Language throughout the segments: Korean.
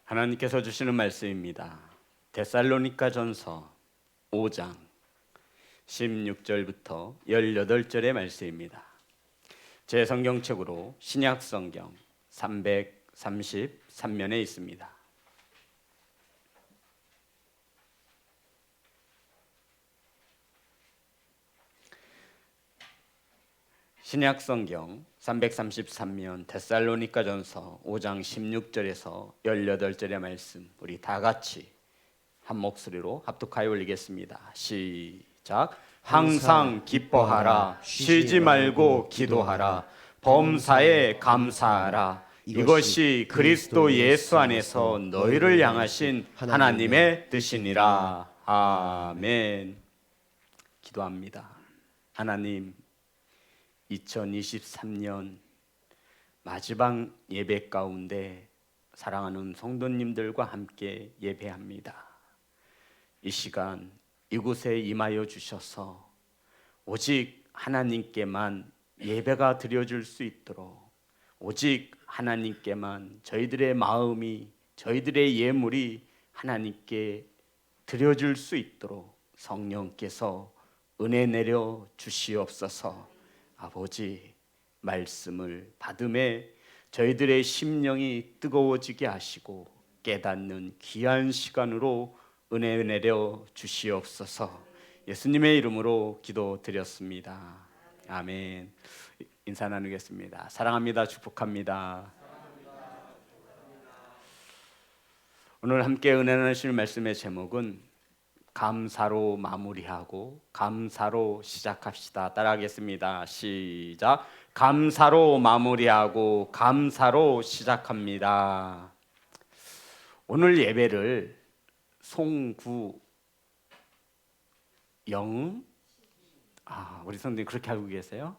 하나님께서 주시는 말씀입니다. 데살로니가 전서 5장 16절부터 18절의 말씀입니다. 제 성경책으로 신약 성경 333면에 있습니다. 신약 성경 333면 데살로니가 전서 5장 16절에서 18절의 말씀, 우리 다 같이 한 목소리로 합독하여 올리겠습니다. 시작. 항상 기뻐하라, 쉬지 말고 기도하라, 범사에 감사하라. 이것이 그리스도 예수 안에서 너희를 향하신 하나님의 뜻이니라. 아멘. 기도합니다. 하나님, 2023년 마지막 예배 가운데 사랑하는 성도님들과 함께 예배합니다. 이 시간 이곳에 임하여 주셔서 오직 하나님께만 예배가 드려질 수 있도록, 오직 하나님께만 저희들의 마음이, 저희들의 예물이 하나님께 드려질 수 있도록 성령께서 은혜 내려 주시옵소서. 아버지, 말씀을 받음에 저희들의 심령이 뜨거워지게 하시고 깨닫는 귀한 시간으로 은혜 내려 주시옵소서. 예수님의 이름으로 기도드렸습니다. 아멘. 인사 나누겠습니다. 사랑합니다. 축복합니다. 오늘 함께 은혜 나누실 말씀의 제목은 감사로 마무리하고 감사로 시작합시다. 따라하겠습니다. 시작. 감사로 마무리하고 감사로 시작합니다. 오늘 예배를 송구영, 우리 성도님 그렇게 알고 계세요?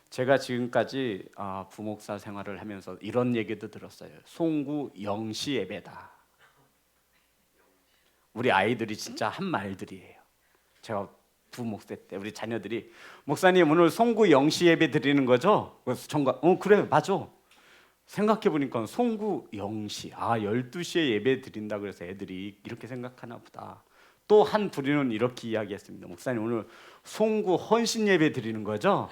제가 지금까지 부목사 생활을 하면서 이런 얘기도 들었어요. 송구영시 예배다. 우리 아이들이 진짜 한 말들이에요. 제가 부목사 때 우리 자녀들이, 목사님 오늘 송구 영시 예배 드리는 거죠? 그래서 정가 그래 맞아. 생각해 보니까 송구 영시 12시에 예배 드린다 그래서 애들이 이렇게 생각하나 보다. 또 한 부류는 이렇게 이야기했습니다. 목사님 오늘 송구 헌신 예배 드리는 거죠?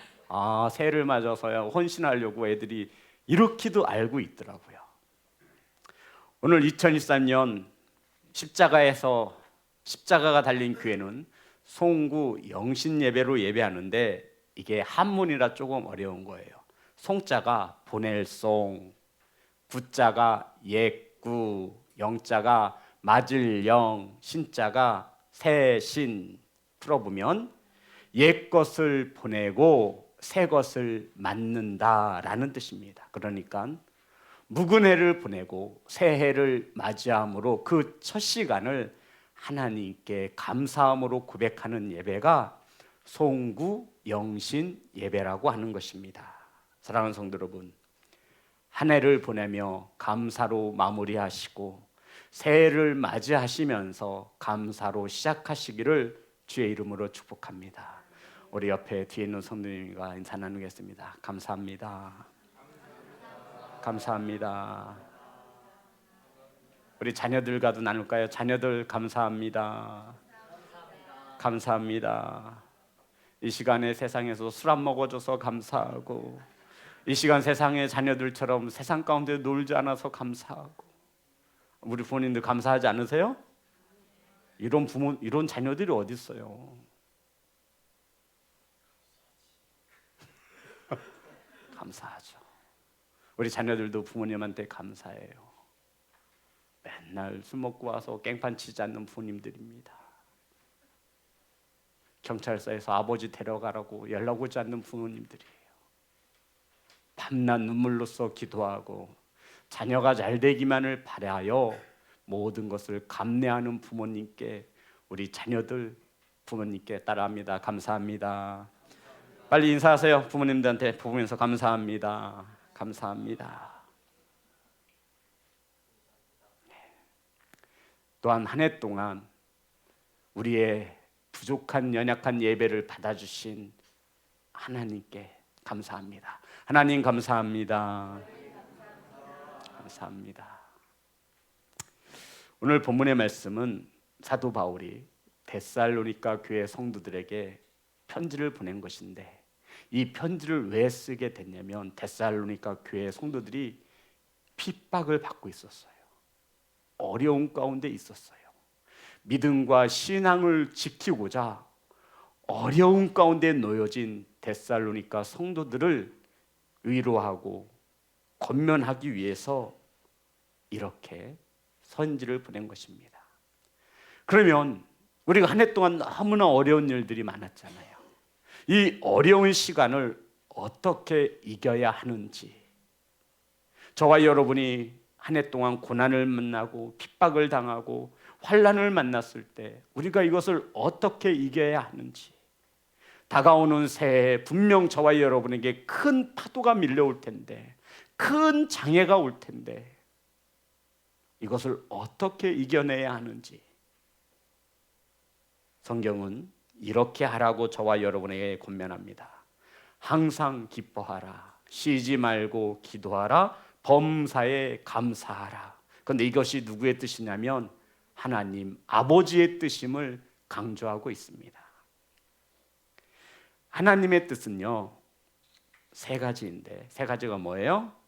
새해를 맞아서야 헌신하려고 애들이 이렇게도 알고 있더라고요. 오늘 2023년 십자가가 달린 교회는 송구 영신 예배로 예배하는데 이게 한문이라 조금 어려운 거예요. 송자가 보낼 송, 구자가 옛구, 영자가 맞을 영, 신자가 새신. 풀어보면 옛 것을 보내고 새 것을 맞는다라는 뜻입니다. 그러니까 묵은 해를 보내고 새해를 맞이함으로 그 첫 시간을 하나님께 감사함으로 고백하는 예배가 송구 영신 예배라고 하는 것입니다. 사랑하는 성도 여러분, 한 해를 보내며 감사로 마무리하시고 새해를 맞이하시면서 감사로 시작하시기를 주의 이름으로 축복합니다. 우리 옆에 뒤에 있는 성도님과 인사 나누겠습니다. 감사합니다. 감사합니다. 우리 자녀들과도 나눌까요? 자녀들 감사합니다. 감사합니다. 이 시간에 세상에서 술 안 먹어줘서 감사하고, 이 시간 세상의 자녀들처럼 세상 가운데 놀지 않아서 감사하고. 우리 부모님들 감사하지 않으세요? 이런 부모, 이런 자녀들이 어디 있어요? 감사하죠. 우리 자녀들도 부모님한테 감사해요. 맨날 술 먹고 와서 깽판 치지 않는 부모님들입니다. 경찰서에서 아버지 데려가라고 연락 오지 않는 부모님들이에요. 밤낮 눈물로써 기도하고 자녀가 잘 되기만을 바라여 모든 것을 감내하는 부모님께, 우리 자녀들 부모님께 따라합니다. 감사합니다. 빨리 인사하세요. 부모님들한테 보면서 감사합니다. 감사합니다. 또한 한 해 동안 우리의 부족한 연약한 예배를 받아주신 하나님께 감사합니다. 하나님 감사합니다. 감사합니다. 오늘 본문의 말씀은 사도 바울이 데살로니가 교회 성도들에게 편지를 보낸 것인데, 이 편지를 왜 쓰게 됐냐면 데살로니가 교회 성도들이 핍박을 받고 있었어요. 어려운 가운데 있었어요. 믿음과 신앙을 지키고자 어려운 가운데 놓여진 데살로니가 성도들을 위로하고 권면하기 위해서 이렇게 선지를 보낸 것입니다. 그러면 우리가 한 해 동안 너무나 어려운 일들이 많았잖아요. 이 어려운 시간을 어떻게 이겨야 하는지, 저와 여러분이 한 해 동안 고난을 만나고 핍박을 당하고 환난을 만났을 때 우리가 이것을 어떻게 이겨야 하는지, 다가오는 새해 분명 저와 여러분에게 큰 파도가 밀려올 텐데, 큰 장애가 올 텐데 이것을 어떻게 이겨내야 하는지 성경은 이렇게 하라고 저와 여러분에게 권면합니다. 항상 기뻐하라, 쉬지 말고 기도하라, 범사에 감사하라. 그런데 이것이 누구의 뜻이냐면 하나님 아버지의 뜻임을 강조하고 있습니다. 하나님의 뜻은요, 세 가지인데, 세 가지가 뭐예요?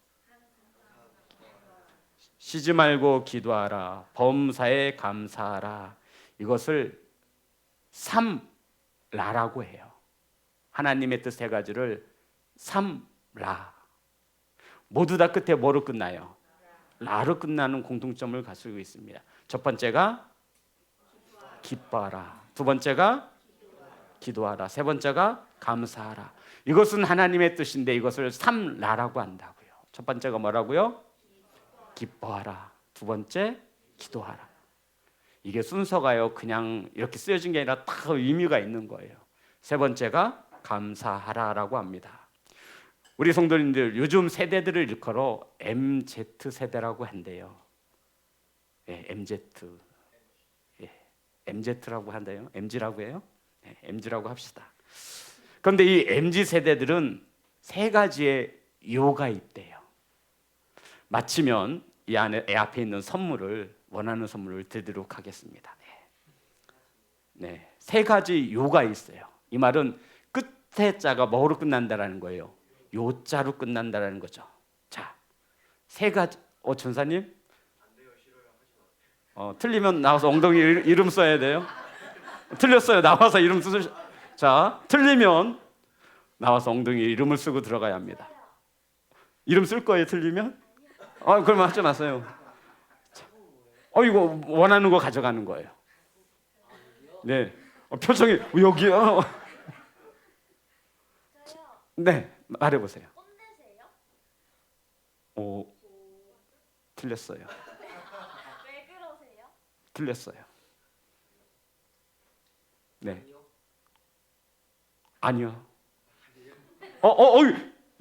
쉬지 말고 기도하라, 범사에 감사하라. 이것을 삼라라고 해요. 하나님의 뜻 세 가지를 삼라. 모두 다 끝에 뭐로 끝나요? 라로 끝나는 공통점을 가지고 있습니다. 첫 번째가 기뻐하라, 두 번째가 기도하라, 세 번째가 감사하라. 이것은 하나님의 뜻인데 이것을 삼라라고 한다고요. 첫 번째가 뭐라고요? 기뻐하라, 두 번째 기도하라. 이게 순서가요 그냥 이렇게 쓰여진 게 아니라 다 의미가 있는 거예요. 세 번째가 감사하라라고 합니다. 우리 성도님들 요즘 세대들을 일컬어 MZ세대라고 한대요. 예, MZ. 예, MZ라고 한대요. MZ라고 해요? 예, MZ라고 합시다. 그런데 이 MZ세대들은 세 가지의 요가 있대요. 마치면 이 안에 앞에 있는 선물을, 원하는 선물을 드리도록 하겠습니다. 네, 세 가지 요가 있어요. 이 말은 끝에 자가 뭐로 끝난다라는 거예요? 요자로 끝난다라는 거죠. 자, 세 가지. 전사님? 틀리면 나와서 엉덩이 이름 써야 돼요. 틀렸어요. 나와서 이름 쓰셔. 자, 틀리면 나와서 엉덩이 이름을 쓰고 들어가야 합니다. 이름 쓸 거예요. 틀리면? 그러면 하지 마세요. 이거 원하는 거 가져가는 거예요. 네. 표정이 여기요. 네, 말해보세요. 틀렸어요. 왜 그러세요? 틀렸어요. 네. 아니요.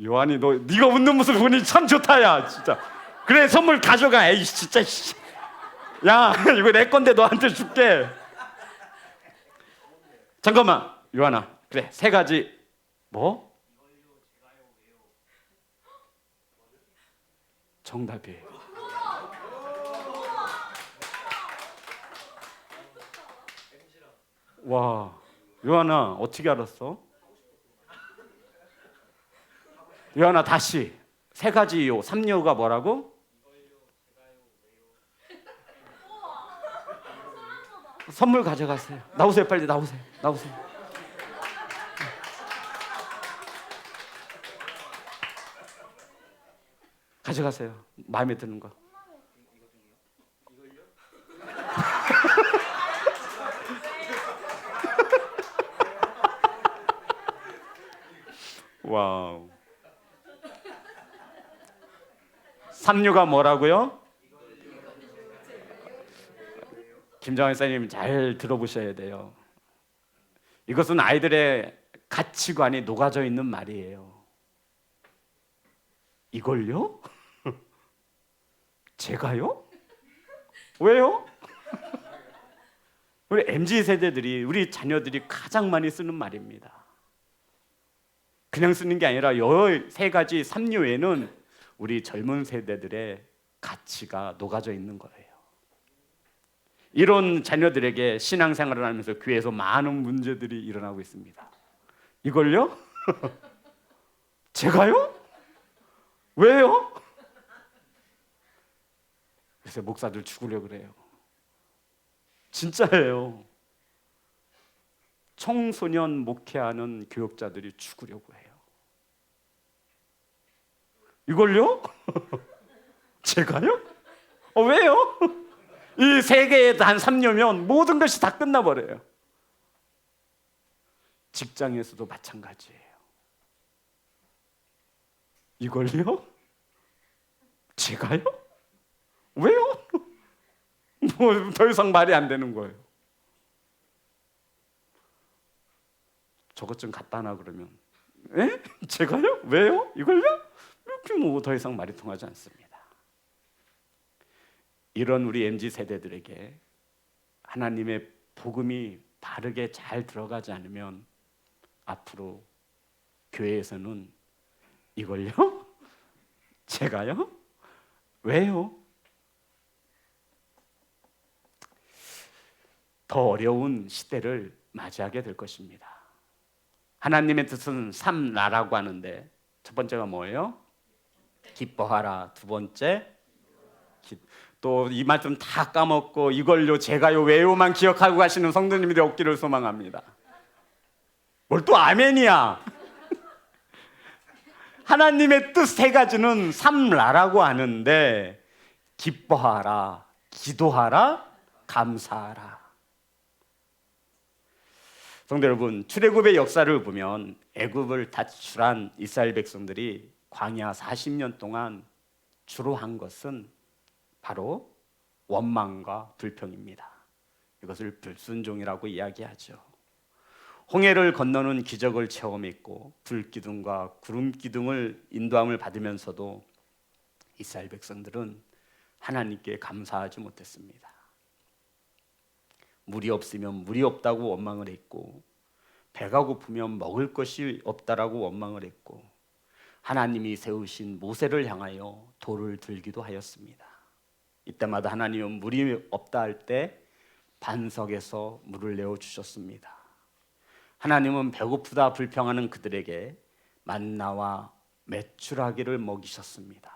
요한이 네가 웃는 모습 보니 참 좋다야, 진짜. 그래, 선물 가져가. 에이, 진짜. 야, 이거 내 건데 너한테 줄게. 잠깐만, 요한아. 그래, 세 가지. 뭐? 정답이에요. 와, 요한아, 어떻게 알았어? 요한아, 다시. 세 가지 요, 삼요가 뭐라고? 선물 가져가세요. 나오세요, 빨리 나오세요. 가져가세요. 마음에 드는 거. 와우. 삼류가 뭐라고요? 김정환 사님 잘 들어보셔야 돼요. 이것은 아이들의 가치관이 녹아져 있는 말이에요. 이걸요? 제가요? 왜요? 우리 MZ 세대들이, 우리 자녀들이 가장 많이 쓰는 말입니다. 그냥 쓰는 게 아니라 이 세 가지 삼류에는 우리 젊은 세대들의 가치가 녹아져 있는 거예요. 이런 자녀들에게 신앙생활을 하면서 교회에서 많은 문제들이 일어나고 있습니다. 이걸요? 제가요? 왜요? 그래서 목사들 죽으려고 그래요. 진짜예요. 청소년 목회하는 교역자들이 죽으려고 해요. 이걸요? 제가요? 왜요? 이 세계에 한 3년이면 모든 것이 다 끝나버려요. 직장에서도 마찬가지예요. 이걸요? 제가요? 왜요? 뭐 더 이상 말이 안 되는 거예요. 저것 좀 갖다 놔 그러면 에? 제가요? 왜요? 이걸요? 이렇게 뭐 더 이상 말이 통하지 않습니다. 이런 우리 MZ 세대들에게 하나님의 복음이 바르게 잘 들어가지 않으면 앞으로 교회에서는 이걸요? 제가요? 왜요? 더 어려운 시대를 맞이하게 될 것입니다. 하나님의 뜻은 삼라라고 하는데 첫 번째가 뭐예요? 기뻐하라. 두 번째 또 이 말씀 다 까먹고 이걸요 제가요 왜요만 기억하고 가시는 성도님들이 없기를 소망합니다. 뭘 또 아멘이야. 하나님의 뜻 세 가지는 삼라라고 하는데 기뻐하라, 기도하라, 감사하라. 성도 여러분, 출애굽의 역사를 보면 애굽을 탈출한 이스라엘 백성들이 광야 40년 동안 주로 한 것은 바로 원망과 불평입니다. 이것을 불순종이라고 이야기하죠. 홍해를 건너는 기적을 체험했고 불기둥과 구름기둥을 인도함을 받으면서도 이스라엘 백성들은 하나님께 감사하지 못했습니다. 물이 없으면 물이 없다고 원망을 했고 배가 고프면 먹을 것이 없다라고 원망을 했고 하나님이 세우신 모세를 향하여 돌을 들기도 하였습니다. 이때마다 하나님은 물이 없다 할 때 반석에서 물을 내어 주셨습니다. 하나님은 배고프다 불평하는 그들에게 만나와 메추라기를 먹이셨습니다.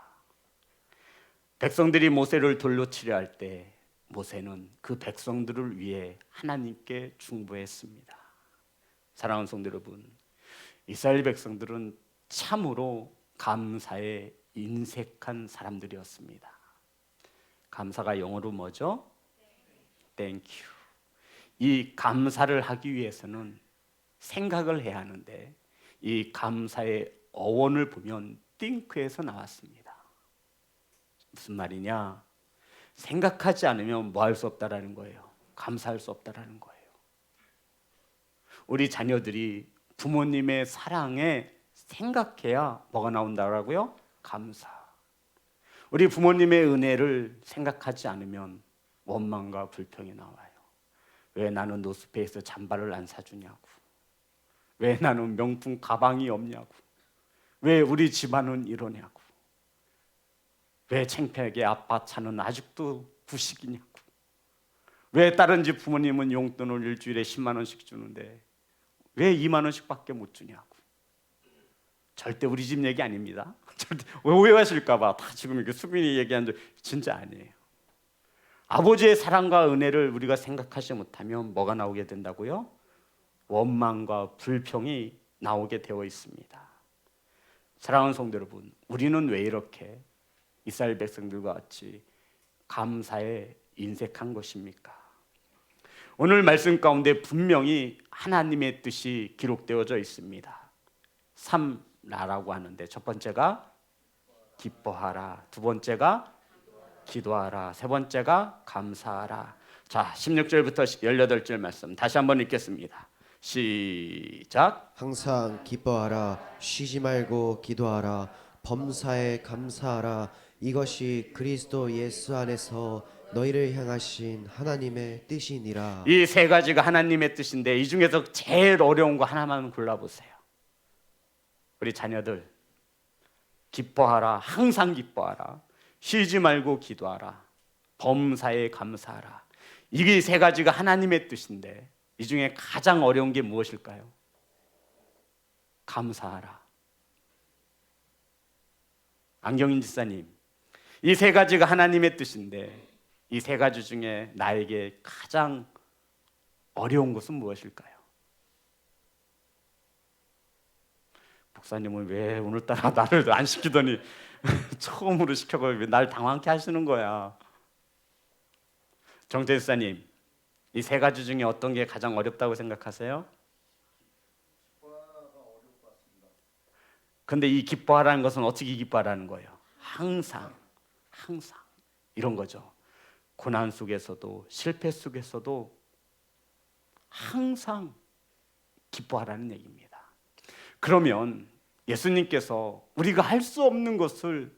백성들이 모세를 돌로 치려 할 때 모세는 그 백성들을 위해 하나님께 중보했습니다. 사랑하는 성도 여러분, 이스라엘 백성들은 참으로 감사에 인색한 사람들이었습니다. 감사가 영어로 뭐죠? Thank you. 이 감사를 하기 위해서는 생각을 해야 하는데 이 감사의 어원을 보면 think에서 나왔습니다. 무슨 말이냐? 생각하지 않으면 뭐 할 수 없다라는 거예요. 감사할 수 없다라는 거예요. 우리 자녀들이 부모님의 사랑에 생각해야 뭐가 나온다라고요? 감사. 우리 부모님의 은혜를 생각하지 않으면 원망과 불평이 나와요. 왜 나는 노스페이스 잠바를 안 사주냐고, 왜 나는 명품 가방이 없냐고, 왜 우리 집안은 이러냐고, 왜 창피하게 아빠 차는 아직도 부식이냐고, 왜 다른 집 부모님은 용돈을 일주일에 10만 원씩 주는데 왜 2만 원씩밖에 못 주냐고. 절대 우리 집 얘기 아닙니다. 절대 오해하실까 봐 다 지금 이렇게 수빈이 얘기한 적 진짜 아니에요. 아버지의 사랑과 은혜를 우리가 생각하지 못하면 뭐가 나오게 된다고요? 원망과 불평이 나오게 되어 있습니다. 사랑하는 성도 여러분, 우리는 왜 이렇게 이스라엘 백성들과 같이 감사에 인색한 것입니까? 오늘 말씀 가운데 분명히 하나님의 뜻이 기록되어져 있습니다. 삼라라고 하는데 첫 번째가 기뻐하라, 두 번째가 기도하라, 세 번째가 감사하라. 자, 16절부터 18절 말씀 다시 한번 읽겠습니다. 시작. 항상 기뻐하라, 쉬지 말고 기도하라, 범사에 감사하라. 이것이 그리스도 예수 안에서 너희를 향하신 하나님의 뜻이니라. 이 세 가지가 하나님의 뜻인데 이 중에서 제일 어려운 거 하나만 골라보세요. 우리 자녀들 기뻐하라, 항상 기뻐하라, 쉬지 말고 기도하라, 범사에 감사하라. 이 세 가지가 하나님의 뜻인데 이 중에 가장 어려운 게 무엇일까요? 감사하라. 안경인 지사님, 이 세 가지가 하나님의 뜻인데 이 세 가지 중에 나에게 가장 어려운 것은 무엇일까요? 목사님은 왜 오늘따라 나를 안 시키더니 처음으로 시켜서 왜 날 당황케 하시는 거야? 정재 지사님, 이 세 가지 중에 어떤 게 가장 어렵다고 생각하세요? 근데 이 기뻐하라는 것은 어떻게 기뻐하라는 거예요? 항상 이런 거죠. 고난 속에서도 실패 속에서도 항상 기뻐하라는 얘기입니다. 그러면 예수님께서 우리가 할 수 없는 것을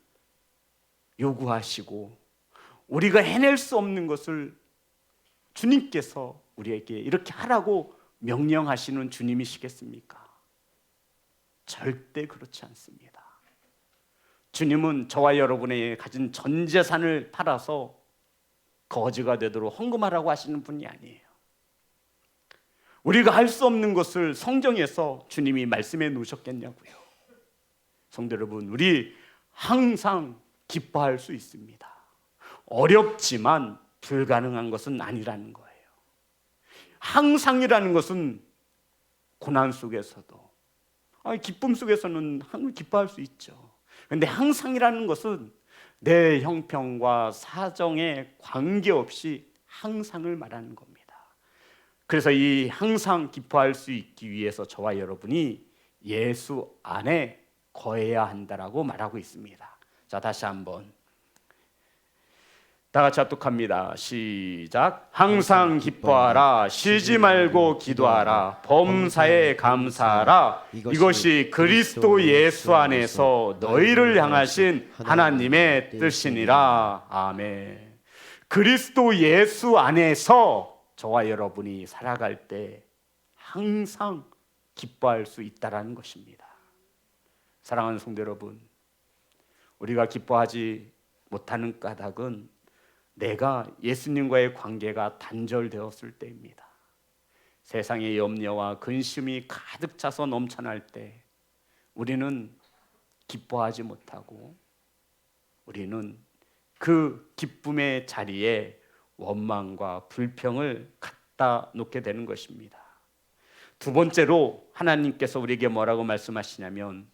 요구하시고 우리가 해낼 수 없는 것을 주님께서 우리에게 이렇게 하라고 명령하시는 주님이시겠습니까? 절대 그렇지 않습니다. 주님은 저와 여러분의 가진 전 재산을 팔아서 거지가 되도록 헌금하라고 하시는 분이 아니에요. 우리가 할 수 없는 것을 성경에서 주님이 말씀해 놓으셨겠냐고요. 성도 여러분, 우리 항상 기뻐할 수 있습니다. 어렵지만 불가능한 것은 아니라는 거예요. 항상이라는 것은 고난 속에서도 기쁨 속에서는 항상 기뻐할 수 있죠. 그런데 항상이라는 것은 내 형편과 사정에 관계없이 항상을 말하는 겁니다. 그래서 이 항상 기뻐할 수 있기 위해서 저와 여러분이 예수 안에 거해야 한다라고 말하고 있습니다. 자, 다시 한번 다 같이 합독합니다. 시작. 항상 기뻐하라. 쉬지 말고 기도하라. 범사에 감사하라. 이것이 그리스도 예수 안에서 너희를 향하신 하나님의 뜻이니라. 아멘. 그리스도 예수 안에서 저와 여러분이 살아갈 때 항상 기뻐할 수 있다라는 것입니다. 사랑하는 성도 여러분, 우리가 기뻐하지 못하는 까닭은 내가 예수님과의 관계가 단절되었을 때입니다. 세상의 염려와 근심이 가득 차서 넘쳐날 때 우리는 기뻐하지 못하고 우리는 그 기쁨의 자리에 원망과 불평을 갖다 놓게 되는 것입니다. 두 번째로 하나님께서 우리에게 뭐라고 말씀하시냐면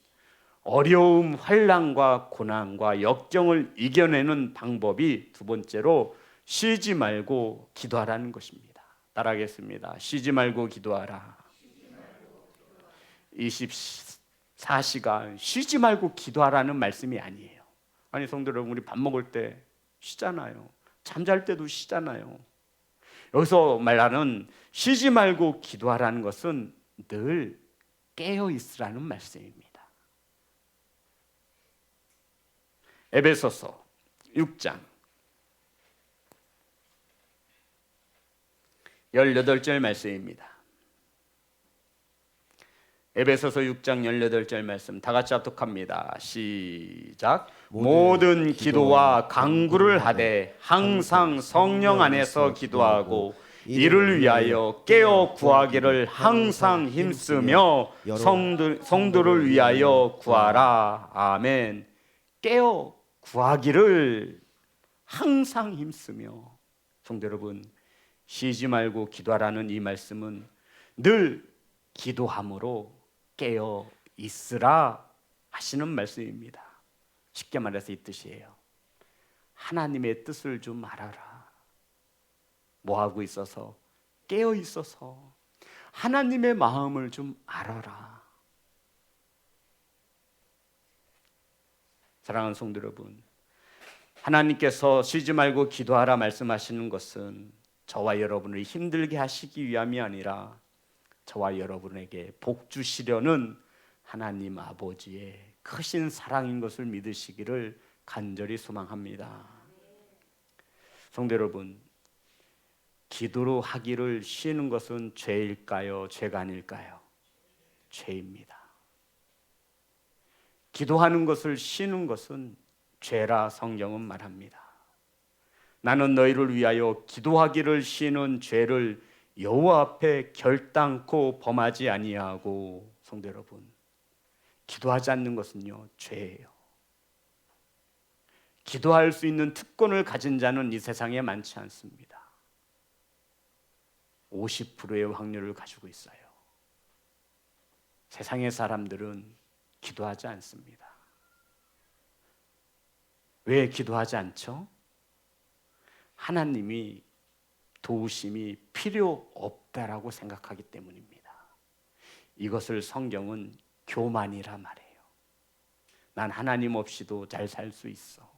어려움, 환난과 고난과 역경을 이겨내는 방법이 두 번째로 쉬지 말고 기도하라는 것입니다. 따라하겠습니다. 쉬지 말고 기도하라. 24시간 쉬지 말고 기도하라는 말씀이 아니에요. 아니 성도 여러분, 우리 밥 먹을 때 쉬잖아요. 잠잘 때도 쉬잖아요. 여기서 말하는 쉬지 말고 기도하라는 것은 늘 깨어 있으라는 말씀입니다. 에베소서 6장 18절 말씀입니다. 에베소서 6장 18절 말씀 다 같이 합독합니다. 시작. 모든 기도와 간구를 하되 항상 성령 안에서 기도하고 이를 위하여 깨어 구하기를 항상 힘쓰며 성도를 위하여 구하라. 아멘. 깨어 구하기를 항상 힘쓰며. 성도 여러분, 쉬지 말고 기도하라는 이 말씀은 늘 기도함으로 깨어 있으라 하시는 말씀입니다. 쉽게 말해서 이 뜻이에요. 하나님의 뜻을 좀 알아라. 뭐 하고 있어서? 깨어 있어서 하나님의 마음을 좀 알아라. 사랑하는 성도 여러분, 하나님께서 쉬지 말고 기도하라 말씀하시는 것은 저와 여러분을 힘들게 하시기 위함이 아니라 저와 여러분에게 복 주시려는 하나님 아버지의 크신 사랑인 것을 믿으시기를 간절히 소망합니다. 성도 여러분, 기도로 하기를 쉬는 것은 죄일까요? 죄가 아닐까요? 죄입니다. 기도하는 것을 쉬는 것은 죄라 성경은 말합니다. 나는 너희를 위하여 기도하기를 쉬는 죄를 여호와 앞에 결단코 범하지 아니하고. 성도 여러분, 기도하지 않는 것은요 죄예요. 기도할 수 있는 특권을 가진 자는 이 세상에 많지 않습니다. 50%의 확률을 가지고 있어요. 세상의 사람들은 기도하지 않습니다. 왜 기도하지 않죠? 하나님이 도우심이 필요 없다라고 생각하기 때문입니다. 이것을 성경은 교만이라 말해요. 난 하나님 없이도 잘 살 수 있어.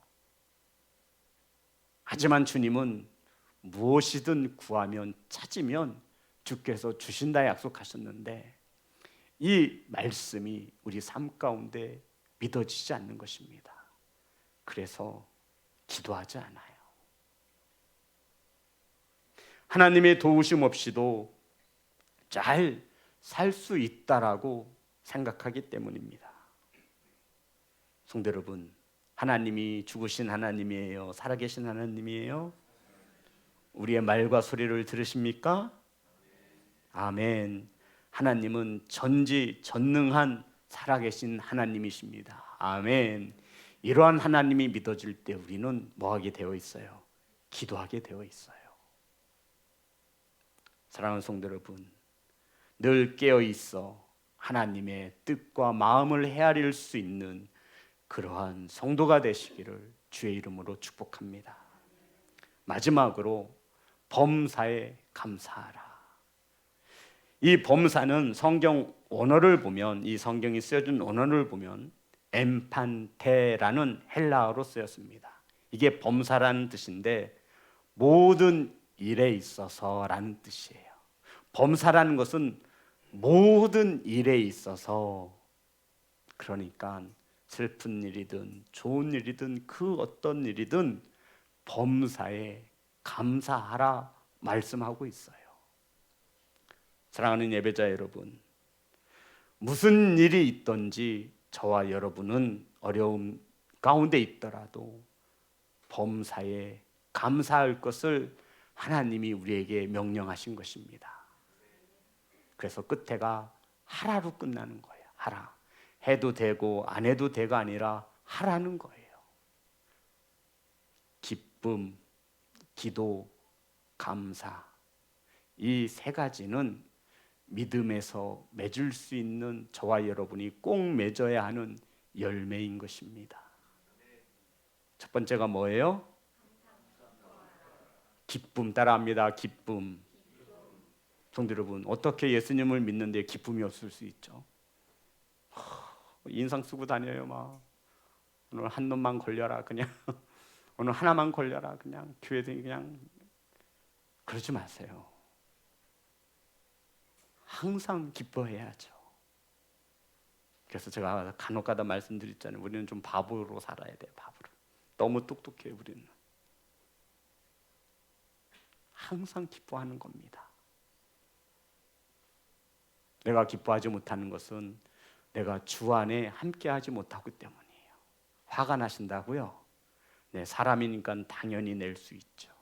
하지만 주님은 무엇이든 구하면 찾으면 주께서 주신다 약속하셨는데 이 말씀이 우리 삶 가운데 믿어지지 않는 것입니다. 그래서 기도하지 않아요. 하나님의 도우심 없이도 잘 살 수 있다라고 생각하기 때문입니다. 성도 여러분, 하나님이 죽으신 하나님이에요? 살아계신 하나님이에요? 우리의 말과 소리를 들으십니까? 아멘. 하나님은 전지전능한 살아계신 하나님이십니다. 아멘. 이러한 하나님이 믿어질 때 우리는 뭐하게 되어 있어요? 기도하게 되어 있어요. 사랑하는 성도 여러분, 늘 깨어 있어 하나님의 뜻과 마음을 헤아릴 수 있는 그러한 성도가 되시기를 주의 이름으로 축복합니다. 마지막으로 범사에 감사하라. 이 범사는 성경 원어를 보면, 이 성경이 쓰여진 원어를 보면 엠판테라는 헬라어로 쓰였습니다. 이게 범사라는 뜻인데 모든 일에 있어서라는 뜻이에요. 범사라는 것은 모든 일에 있어서, 그러니까 슬픈 일이든 좋은 일이든 그 어떤 일이든 범사에 감사하라 말씀하고 있어요. 사랑하는 예배자 여러분, 무슨 일이 있든지 저와 여러분은 어려움 가운데 있더라도 범사에 감사할 것을 하나님이 우리에게 명령하신 것입니다. 그래서 끝에가 하라로 끝나는 거예요. 하라. 해도 되고 안 해도 되가 아니라 하라는 거예요. 기쁨, 기도, 감사, 이 세 가지는 믿음에서 맺을 수 있는 저와 여러분이 꼭 맺어야 하는 열매인 것입니다. 첫 번째가 뭐예요? 기쁨. 따라합니다. 기쁨. 성도 여러분, 어떻게 예수님을 믿는데 기쁨이 없을 수 있죠? 인상 쓰고 다녀요. 막 오늘 한 놈만 걸려라, 그냥 오늘 하나만 걸려라, 그냥 교회에 그냥. 그러지 마세요. 항상 기뻐해야죠. 그래서 제가 간혹가다 말씀드렸잖아요. 우리는 좀 바보로 살아야 돼요. 바보로. 너무 똑똑해요. 우리는 항상 기뻐하는 겁니다. 내가 기뻐하지 못하는 것은 내가 주 안에 함께하지 못하기 때문이에요. 화가 나신다고요? 네, 사람이니까 당연히 낼 수 있죠.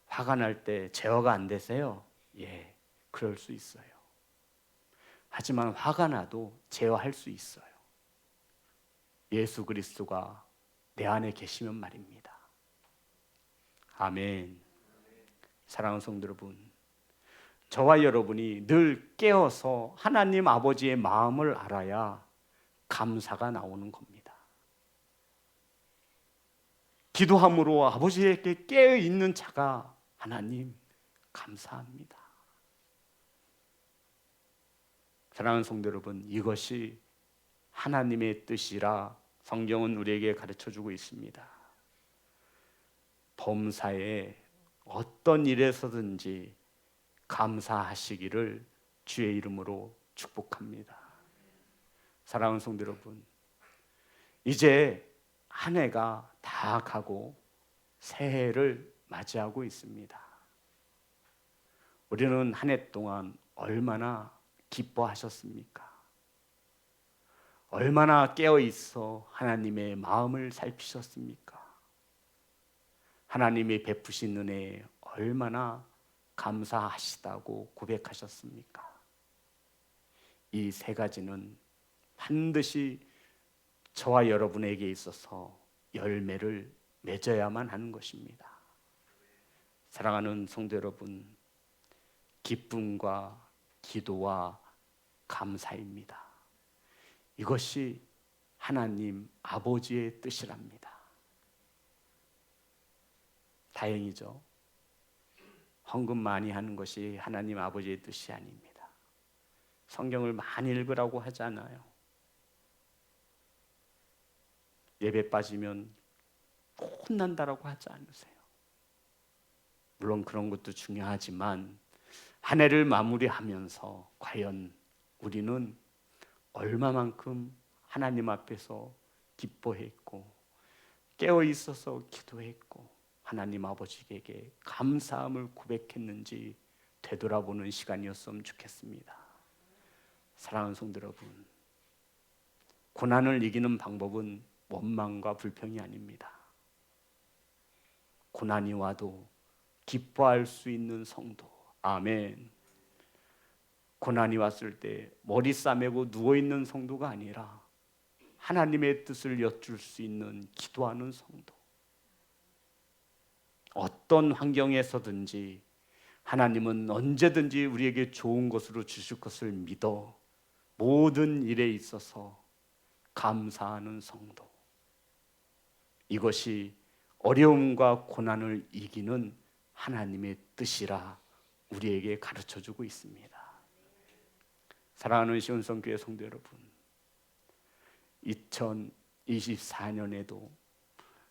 화가 날 때 제어가 안 되세요? 예, 그럴 수 있어요. 하지만 화가 나도 제어할 수 있어요. 예수 그리스도가 내 안에 계시면 말입니다. 아멘. 사랑하는 성도 여러분, 저와 여러분이 늘 깨어서 하나님 아버지의 마음을 알아야 감사가 나오는 겁니다. 기도함으로 아버지에게 깨어 있는 자가 하나님 감사합니다. 사랑하는 성도 여러분, 이것이 하나님의 뜻이라 성경은 우리에게 가르쳐주고 있습니다. 범사에 어떤 일에서든지 감사하시기를 주의 이름으로 축복합니다. 사랑하는 성도 여러분, 이제 한 해가 다 가고 새해를 맞이하고 있습니다. 우리는 한 해 동안 얼마나 기뻐하셨습니까? 얼마나 깨어 있어 하나님의 마음을 살피셨습니까? 하나님이 베푸신 은혜에 얼마나 감사하시다고 고백하셨습니까? 이 세 가지는 반드시 저와 여러분에게 있어서 열매를 맺어야만 하는 것입니다. 사랑하는 성도 여러분, 기쁨과 기도와 감사입니다. 이것이 하나님 아버지의 뜻이랍니다. 다행이죠. 헌금 많이 하는 것이 하나님 아버지의 뜻이 아닙니다. 성경을 많이 읽으라고 하잖아요. 예배 빠지면 혼난다라고 하지 않으세요? 물론 그런 것도 중요하지만 한 해를 마무리하면서 과연 우리는 얼마만큼 하나님 앞에서 기뻐했고 깨어 있어서 기도했고 하나님 아버지에게 감사함을 고백했는지 되돌아보는 시간이었으면 좋겠습니다. 사랑하는 성도 여러분, 고난을 이기는 방법은 원망과 불평이 아닙니다. 고난이 와도 기뻐할 수 있는 성도. 아멘. 고난이 왔을 때 머리 싸매고 누워있는 성도가 아니라 하나님의 뜻을 여쭐 수 있는 기도하는 성도. 어떤 환경에서든지 하나님은 언제든지 우리에게 좋은 것으로 주실 것을 믿어 모든 일에 있어서 감사하는 성도. 이것이 어려움과 고난을 이기는 하나님의 뜻이라 우리에게 가르쳐주고 있습니다. 사랑하는 시온성교회 성도 여러분, 2024년에도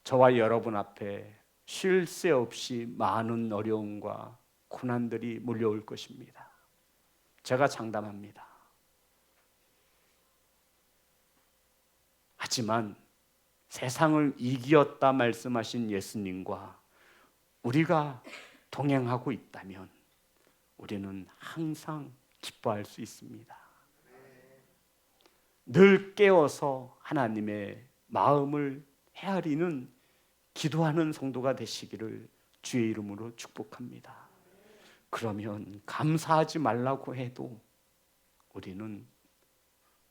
저와 여러분 앞에 쉴 새 없이 많은 어려움과 고난들이 몰려올 것입니다. 제가 장담합니다. 하지만 세상을 이기었다 말씀하신 예수님과 우리가 동행하고 있다면 우리는 항상 기뻐할 수 있습니다. 늘 깨어서 하나님의 마음을 헤아리는 기도하는 성도가 되시기를 주의 이름으로 축복합니다. 그러면 감사하지 말라고 해도 우리는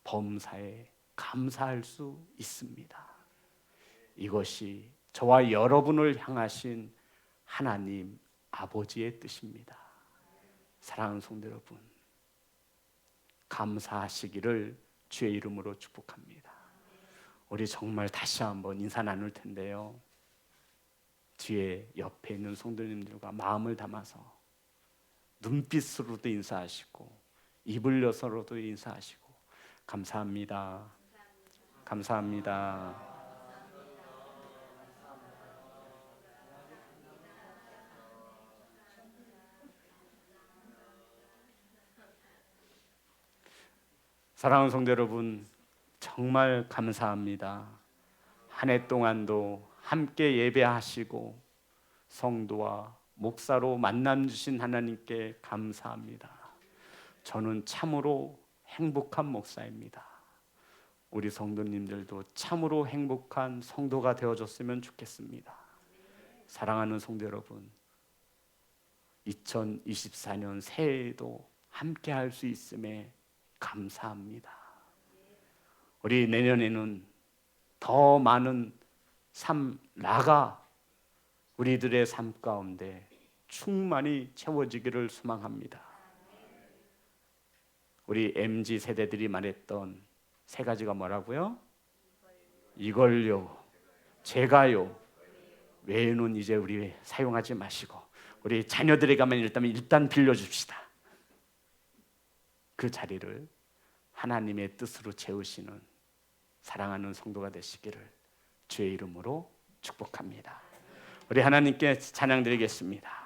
범사에 감사할 수 있습니다. 이것이 저와 여러분을 향하신 하나님 아버지의 뜻입니다. 사랑하는 성도 여러분, 감사하시기를 주의 이름으로 축복합니다. 우리 정말 다시 한번 인사 나눌 텐데요, 뒤에 옆에 있는 성도님들과 마음을 담아서 눈빛으로도 인사하시고 입을 여서로도 인사하시고 감사합니다. 감사합니다. 사랑하는 성도 여러분, 정말 감사합니다. 한 해 동안도 함께 예배하시고 성도와 목사로 만남 주신 하나님께 감사합니다. 저는 참으로 행복한 목사입니다. 우리 성도님들도 참으로 행복한 성도가 되어줬으면 좋겠습니다. 사랑하는 성도 여러분, 2024년 새해에도 함께 할 수 있음에 감사합니다. 우리 내년에는 더 많은 삶 나가 우리들의 삶 가운데 충만히 채워지기를 소망합니다. 우리 MZ 세대들이 말했던 세 가지가 뭐라고요? 이걸요, 제가요 외에는 이제 우리 사용하지 마시고 우리 자녀들에게만 일단 빌려줍시다. 그 자리를 하나님의 뜻으로 채우시는 사랑하는 성도가 되시기를 주의 이름으로 축복합니다. 우리 하나님께 찬양 드리겠습니다.